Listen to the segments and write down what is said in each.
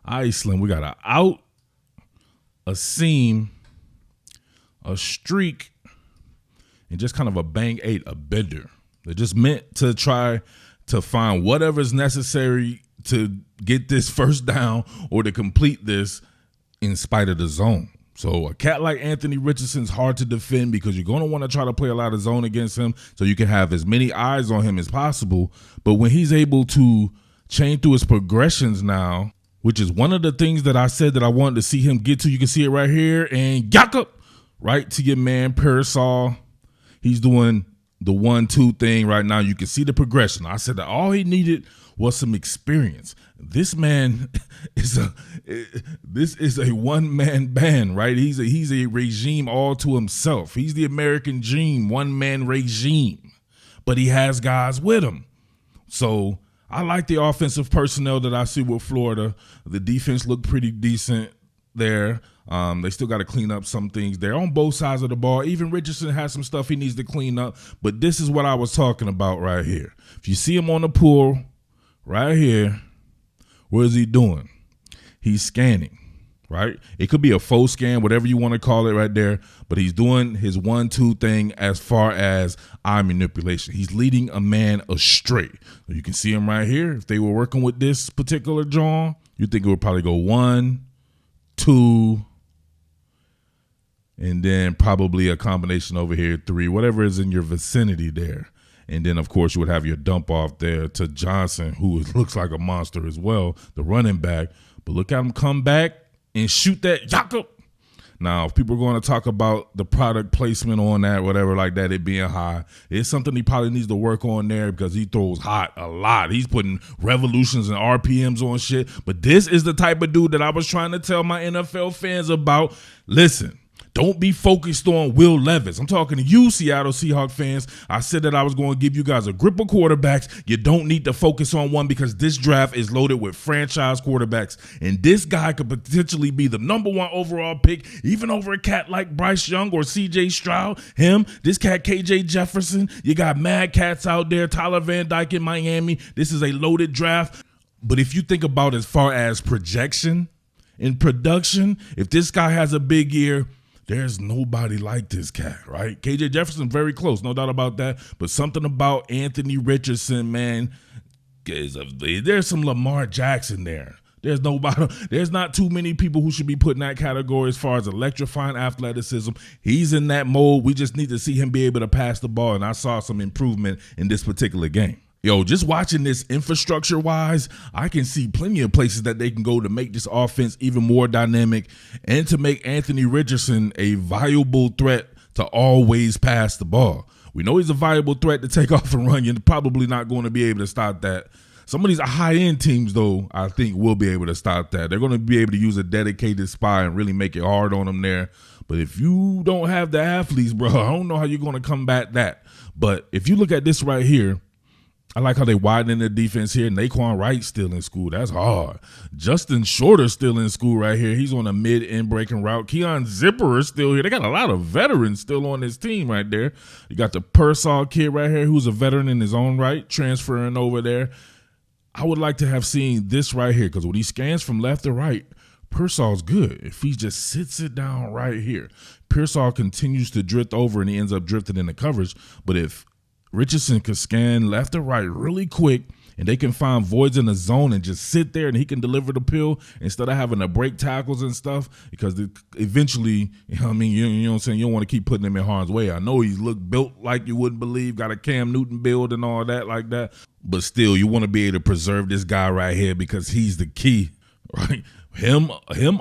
All right, Slim, we got a out, a seam, a streak, and just kind of a bang 8, a bender. They're just meant to try to find whatever's necessary to get this first down or to complete this in spite of the zone. So a cat like Anthony Richardson's hard to defend because you're going to want to try to play a lot of zone against him so you can have as many eyes on him as possible. But when he's able to chain through his progressions now, which is one of the things that I said that I wanted to see him get to, you can see it right here, and Yaka, right to your man Pearsall. He's doing the 1-2 thing right now. You can see the progression. I said that all he needed was some experience. This man is a one-man band, right? He's a regime all to himself. He's the American dream, one-man regime, but he has guys with him. So I like the offensive personnel that I see with Florida. The defense looked pretty decent there. They still got to clean up some things there on both sides of the ball. Even Richardson has some stuff he needs to clean up, but this is what I was talking about right here. If you see him on the pool right here, what is he doing? He's scanning, right? It could be a faux scan, whatever you want to call it right there, but he's doing his 1-2 thing as far as eye manipulation. He's leading a man astray. You can see him right here. If they were working with this particular John, you think it would probably go 1, 2, and then probably a combination over here, 3, whatever is in your vicinity there. And then, of course, you would have your dump off there to Johnson, who looks like a monster as well, the running back. But look at him come back and shoot that Yaka. Now, if people are going to talk about the product placement on that, whatever like that, it being high, it's something he probably needs to work on there because he throws hot a lot. He's putting revolutions and RPMs on shit. But this is the type of dude that I was trying to tell my NFL fans about. Listen. Don't be focused on Will Levis. I'm talking to you, Seattle Seahawks fans. I said that I was going to give you guys a grip of quarterbacks. You don't need to focus on one because this draft is loaded with franchise quarterbacks. And this guy could potentially be the number 1 overall pick, even over a cat like Bryce Young or CJ Stroud. Him, this cat KJ Jefferson. You got mad cats out there, Tyler Van Dyke in Miami. This is a loaded draft. But if you think about as far as projection and production, if this guy has a big year, there's nobody like this cat, right? KJ Jefferson, very close, no doubt about that. But something about Anthony Richardson, man, there's some Lamar Jackson there. There's not too many people who should be put in that category as far as electrifying athleticism. He's in that mode. We just need to see him be able to pass the ball, and I saw some improvement in this particular game. Yo, just watching this infrastructure-wise, I can see plenty of places that they can go to make this offense even more dynamic and to make Anthony Richardson a viable threat to always pass the ball. We know he's a viable threat to take off and run. You're probably not going to be able to stop that. Some of these high-end teams, though, I think will be able to stop that. They're going to be able to use a dedicated spy and really make it hard on them there. But if you don't have the athletes, bro, I don't know how you're going to combat that. But if you look at this right here, I like how they widen the defense here. Naquan Wright still in school. That's hard. Justin Shorter still in school right here. He's on a mid-end breaking route. Keon Zipper is still here. They got a lot of veterans still on this team right there. You got the Pearsall kid right here who's a veteran in his own right, transferring over there. I would like to have seen this right here because when he scans from left to right, Pearsall's good. If he just sits it down right here, Pearsall continues to drift over and he ends up drifting into coverage. But if Richardson could scan left or right really quick, and they can find voids in the zone and just sit there, and he can deliver the pill instead of having to break tackles and stuff. Because eventually, you know what I mean, you know what I'm saying, you don't want to keep putting him in harm's way. I know he's built like you wouldn't believe, got a Cam Newton build and all that like that. But still, you want to be able to preserve this guy right here because he's the key, right? Him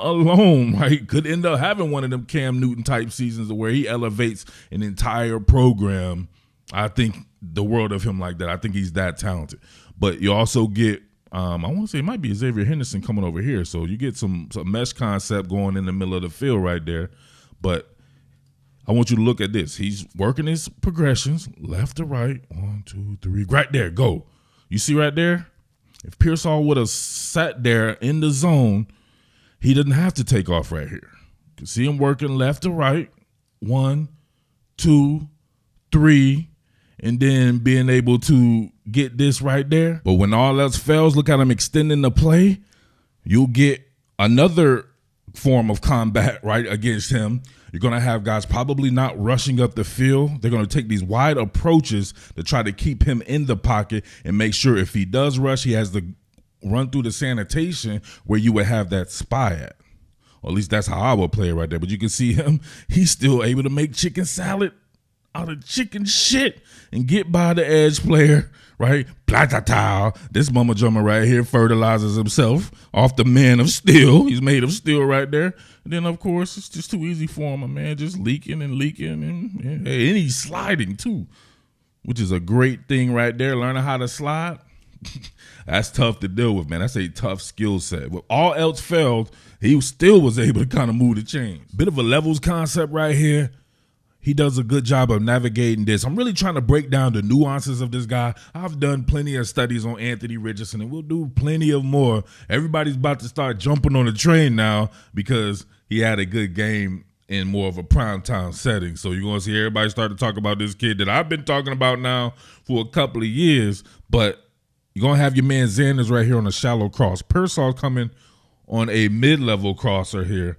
alone, right, could end up having one of them Cam Newton type seasons where he elevates an entire program. I think the world of him like that. I think he's that talented. But you also get, I want to say it might be Xavier Henderson coming over here. So you get some mesh concept going in the middle of the field right there. But I want you to look at this. He's working his progressions left to right. 1, 2, 3. Right there, go. You see right there? If Pearsall would have sat there in the zone, he didn't have to take off right here. You can see him working left to right. 1, 2, 3. And then being able to get this right there. But when all else fails, look at him extending the play. You'll get Another form of combat, right, against him, you're going to have guys probably not rushing up the field. They're going to take these wide approaches to try to keep him in the pocket and make sure if he does rush, he has to run through the sanitation where you would have that spy at. Or at least that's how I would play it right there. But you can see him, he's still able to make chicken salad out of chicken shit and get by the edge player, right? Blah-ta-ta. This mama drummer right here fertilizes himself off the man of steel. He's made of steel right there. And then, of course, it's just too easy for him, man, just leaking. And he's sliding, too, which is a great thing right there, learning how to slide. That's tough to deal with, man. That's a tough skill set. With all else failed, he still was able to kind of move the chains. Bit of a levels concept right here. He does a good job of navigating this. I'm really trying to break down the nuances of this guy. I've done plenty of studies on Anthony Richardson, and we'll do plenty of more. Everybody's about to start jumping on the train now because he had a good game in more of a primetime setting. So you're going to see everybody start to talk about this kid that I've been talking about now for a couple of years. But you're going to have your man Xanders right here on a shallow cross. Pearsall coming on a mid-level crosser here.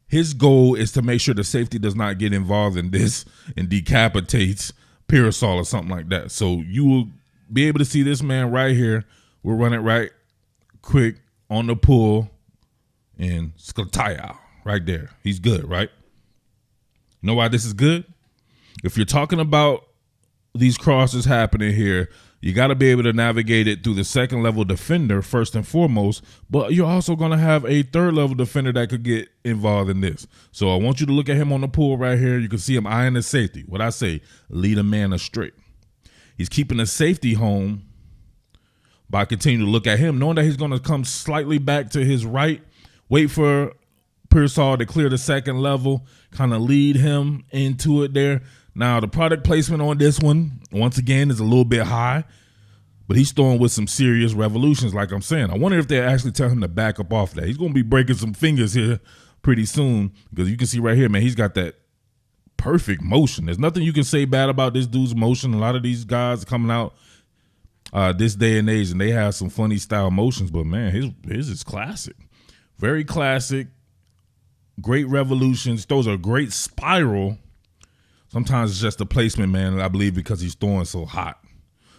His goal is to make sure the safety does not get involved in this and decapitates Pearsall or something like that. So you will be able to see this man right here. We'll run it right quick on the pull and Sklataya right there. He's good, right? You know why this is good? If you're talking about these crosses happening here, you got to be able to navigate it through the second level defender first and foremost, but you're also going to have a third level defender that could get involved in this. So I want you to look at him on the pool right here. You can see him eyeing the safety. What I say, lead a man astray. He's keeping the safety home by continuing to look at him, knowing that he's going to come slightly back to his right, wait for Pearsall to clear the second level, kind of lead him into it there. Now, the product placement on this one, once again, is a little bit high, but he's throwing with some serious revolutions, like I'm saying. I wonder if they actually tell him to back up off that. He's going to be breaking some fingers here pretty soon because you can see right here, man, he's got that perfect motion. There's nothing you can say bad about this dude's motion. A lot of these guys coming out this day and age, and they have some funny style motions, but, man, his is classic. Very classic, great revolutions. Those are great spiral. Sometimes it's just the placement, man, I believe, because he's throwing so hot.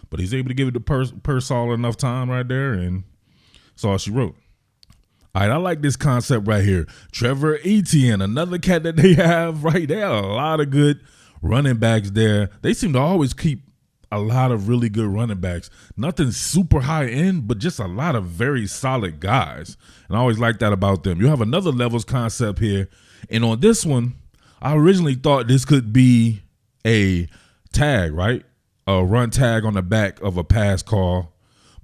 But he's able to give it to Pearsall enough time right there, and that's all she wrote. All right, I like this concept right here. Trevor Etienne, another cat that they have, right? They have a lot of good running backs there. They seem to always keep a lot of really good running backs. Nothing super high end, but just a lot of very solid guys. And I always like that about them. You have another levels concept here. And on this one, I originally thought this could be a tag, right? A run tag on the back of a pass call.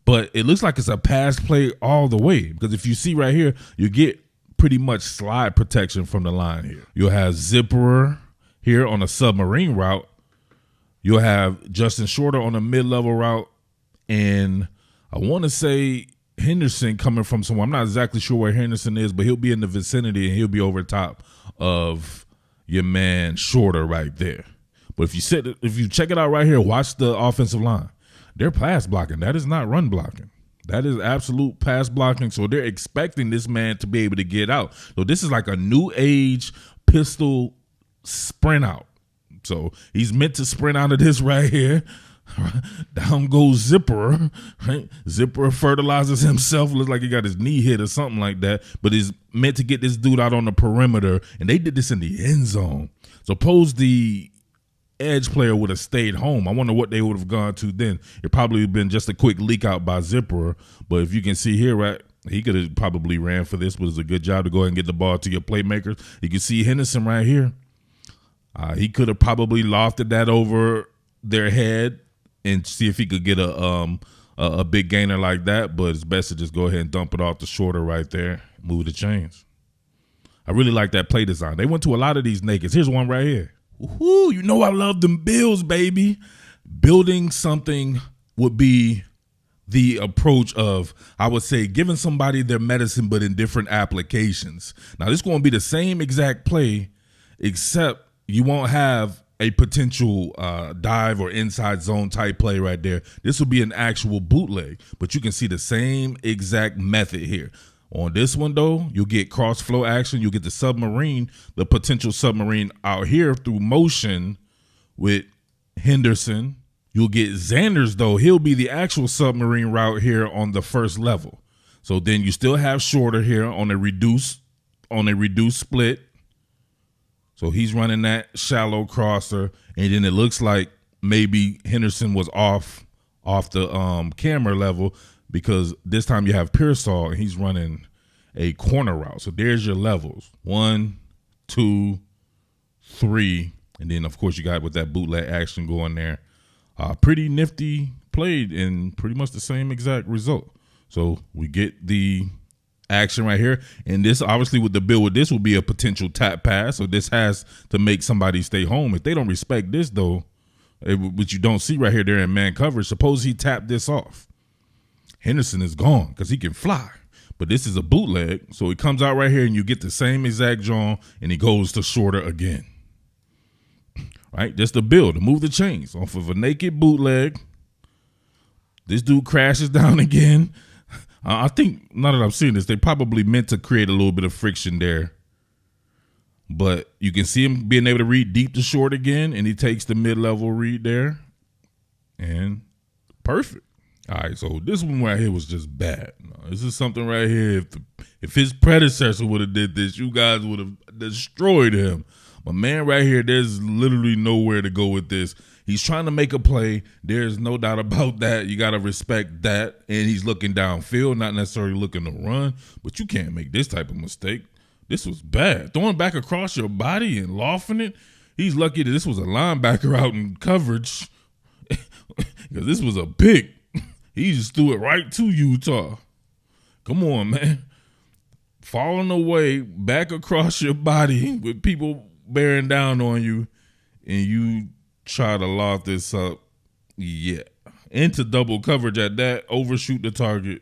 But it looks like it's a pass play all the way. Because if you see right here, you get pretty much slide protection from the line here. You'll have Zipperer here on a submarine route. You'll have Justin Shorter on a mid-level route. And I want to say Henderson coming from somewhere. I'm not exactly sure where Henderson is, but he'll be in the vicinity and he'll be over top of your man Shorter right there. But if you check it out right here, watch the offensive line. They're pass blocking. That is not run blocking. That is absolute pass blocking. So they're expecting this man to be able to get out. So this is like a new age pistol sprint out. So he's meant to sprint out of this right here. Down goes Zipperer. Right? Zipperer fertilizes himself. Looks like he got his knee hit or something like that. But he's meant to get this dude out on the perimeter. And they did this in the end zone. Suppose the edge player would have stayed home. I wonder what they would have gone to then. It probably would have been just a quick leak out by Zipperer. But if you can see here, right, he could have probably ran for this, but it's a good job to go ahead and get the ball to your playmakers. You can see Henderson right here. He could have probably lofted that over their head and see if he could get a big gainer like that, but it's best to just go ahead and dump it off the Shorter right there, move the chains. I really like that play design. They went to a lot of these nakeds. Here's one right here. Woo, you know I love them builds, baby. Building something would be the approach of, I would say, giving somebody their medicine but in different applications. Now, this is going to be the same exact play, except you won't have a potential dive or inside zone type play right there. This will be an actual bootleg, but you can see the same exact method here. On this one, though, you'll get cross flow action. You'll get the potential submarine out here through motion with Henderson. You'll get Xanders, though. He'll be the actual submarine route here on the first level. So then you still have Shorter here on a reduced split. So he's running that shallow crosser, and then it looks like maybe Henderson was off the camera level, because this time you have Pearsall and he's running a corner route. So there's your levels. 1, 2, 3. And then, of course, you got with that bootleg action going there. Pretty nifty played in pretty much the same exact result. So we get the action right here. And this, obviously, with the build with this will be a potential tap pass. So this has to make somebody stay home. If they don't respect this, though, which you don't see right here, they're in man coverage. Suppose he tapped this off. Henderson is gone because he can fly. But this is a bootleg. So he comes out right here and you get the same exact John, and he goes to Shorter again. Right? Just the build, to move the chains off of a naked bootleg. This dude crashes down again. I think, now that I'm seeing this, they probably meant to create a little bit of friction there. But you can see him being able to read deep to short again, and he takes the mid-level read there. And perfect. All right, so this one right here was just bad. This is something right here. If his predecessor would have did this, you guys would have destroyed him. But man, right here, there's literally nowhere to go with this. He's trying to make a play. There's no doubt about that. You got to respect that. And he's looking downfield, not necessarily looking to run. But you can't make this type of mistake. This was bad. Throwing back across your body and lofting it. He's lucky that this was a linebacker out in coverage, because this was a pick. He just threw it right to Utah. Come on, man. Falling away back across your body with people bearing down on you, and you try to loft this up. Yeah. Into double coverage at that. Overshoot the target.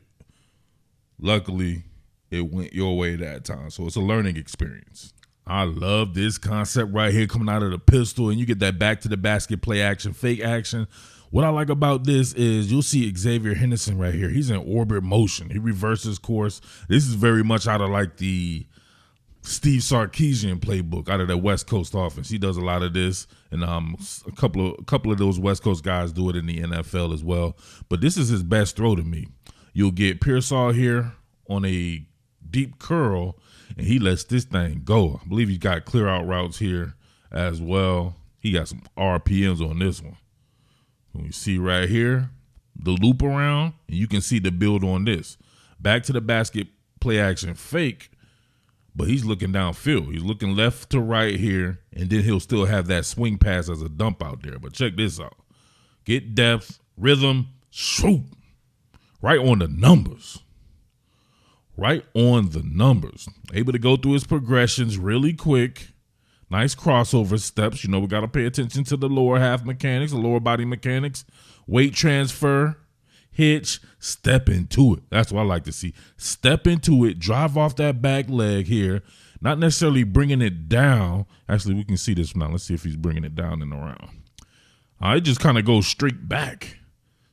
Luckily, it went your way that time. So it's a learning experience. I love this concept right here coming out of the pistol, and you get that back to the basket play action, fake action. What I like about this is you'll see Xavier Henderson right here. He's in orbit motion. He reverses course. This is very much out of like the Steve Sarkisian playbook out of that West Coast offense. He does a lot of this, and a couple of those West Coast guys do it in the NFL as well. But this is his best throw to me. You'll get Pearsall here on a deep curl, and he lets this thing go. I believe he's got clear out routes here as well. He got some RPMs on this one. We see right here the loop around, and you can see the build on this. Back to the basket play action fake, but he's looking downfield. He's looking left to right here, and then he'll still have that swing pass as a dump out there. But check this out. Get depth, rhythm, shoot. Right on the numbers. Right on the numbers. Able to go through his progressions really quick. Nice crossover steps. You know, we got to pay attention to the lower half mechanics, the lower body mechanics. Weight transfer, hitch, step into it. That's what I like to see. Step into it, drive off that back leg here. Not necessarily bringing it down. Actually, we can see this now. Let's see if he's bringing it down and around. It just kind of goes straight back.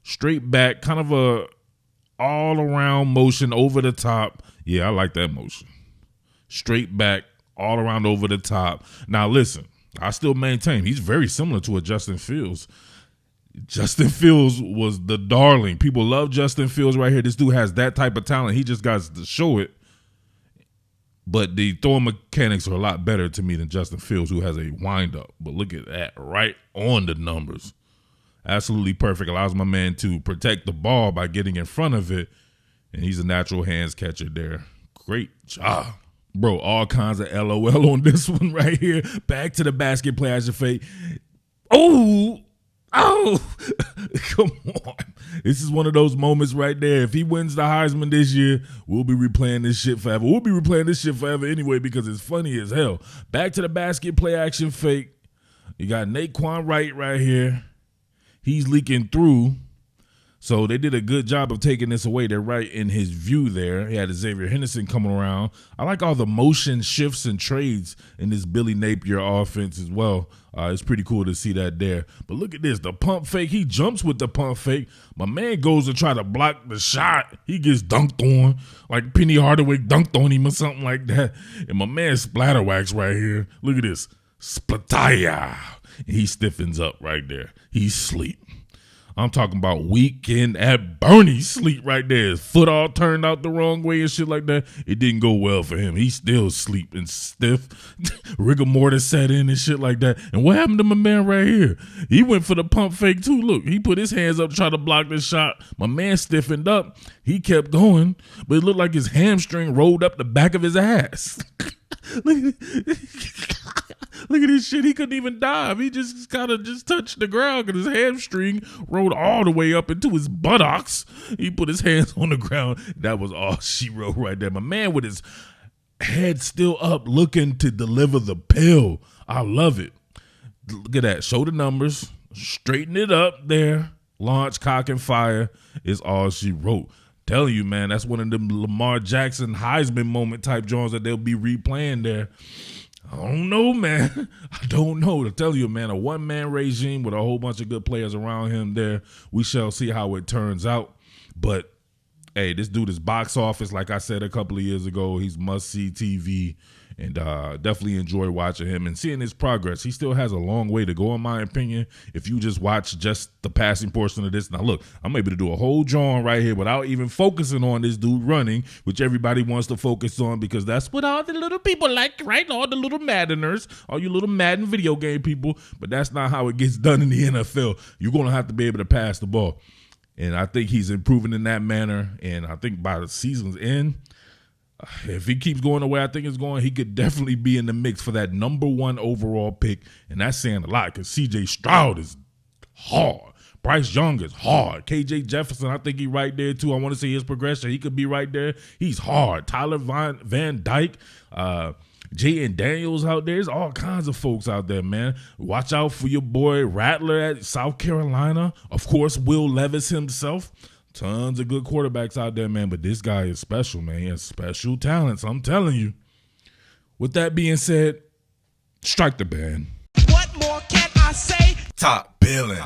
Straight back, kind of a all-around motion over the top. Yeah, I like that motion. Straight back. All around over the top. Now, listen, I still maintain he's very similar to a Justin Fields. Justin Fields was the darling. People love Justin Fields right here. This dude has that type of talent. He just got to show it. But the throwing mechanics are a lot better to me than Justin Fields, who has a windup. But look at that, right on the numbers. Absolutely perfect. Allows my man to protect the ball by getting in front of it. And he's a natural hands catcher there. Great job. Bro, all kinds of LOL on this one right here. Back to the basket play as a fake. Oh, come on. This is one of those moments right there. If he wins the Heisman this year, we'll be replaying this shit forever. We'll be replaying this shit forever anyway because it's funny as hell. Back to the basket play action fake. You got Naquan Wright right here. He's leaking through. So they did a good job of taking this away. They're right in his view there. He had Xavier Henderson coming around. I like all the motion shifts and trades in this Billy Napier offense as well. It's pretty cool to see that there. But look at this, the pump fake. He jumps with the pump fake. My man goes to try to block the shot. He gets dunked on, like Penny Hardaway dunked on him or something like that. And my man splatterwax right here. Look at this, splataya. He stiffens up right there. He's asleep. I'm talking about weekend at Bernie's sleep right there. His foot all turned out the wrong way and shit like that. It didn't go well for him. He still sleep and stiff. Rigor mortis set in and shit like that. And what happened to my man right here? He went for the pump fake too. Look, he put his hands up to try to block this shot. My man stiffened up. He kept going, but it looked like his hamstring rolled up the back of his ass. Look at this shit. He couldn't even dive. He just kind of just touched the ground because his hamstring rolled all the way up into his buttocks. He put his hands on the ground. That was all she wrote right there. My man with his head still up looking to deliver the pill. I love it. Look at that. Show the numbers. Straighten it up there. Launch, cock, and fire is all she wrote. Telling you, man, that's one of them Lamar Jackson Heisman moment type joints that they'll be replaying there. I don't know, man. I don't know. To tell you, man, a one-man regime with a whole bunch of good players around him there. We shall see how it turns out. But, hey, this dude is box office, like I said a couple of years ago. He's must-see TV, and definitely enjoy watching him and seeing his progress. He still has a long way to go, in my opinion, if you just watch just the passing portion of this. Now, look, I'm able to do a whole drawing right here without even focusing on this dude running, which everybody wants to focus on because that's what all the little people like, right? All the little Maddeners, all you little Madden video game people. But that's not how it gets done in the NFL. You're going to have to be able to pass the ball. And I think he's improving in that manner. And I think by the season's end, if he keeps going the way I think it's going, he could definitely be in the mix for that number 1 overall pick. And that's saying a lot because C.J. Stroud is hard. Bryce Young is hard. K.J. Jefferson, I think he's right there too. I want to see his progression. He could be right there. He's hard. Tyler Van Dyke, Jayden Daniels out there. There's all kinds of folks out there, man. Watch out for your boy Rattler at South Carolina. Of course, Will Levis himself. Tons of good quarterbacks out there, man, but this guy is special, man. He has special talents, I'm telling you. With that being said, strike the band. What more can I say? Top Billin.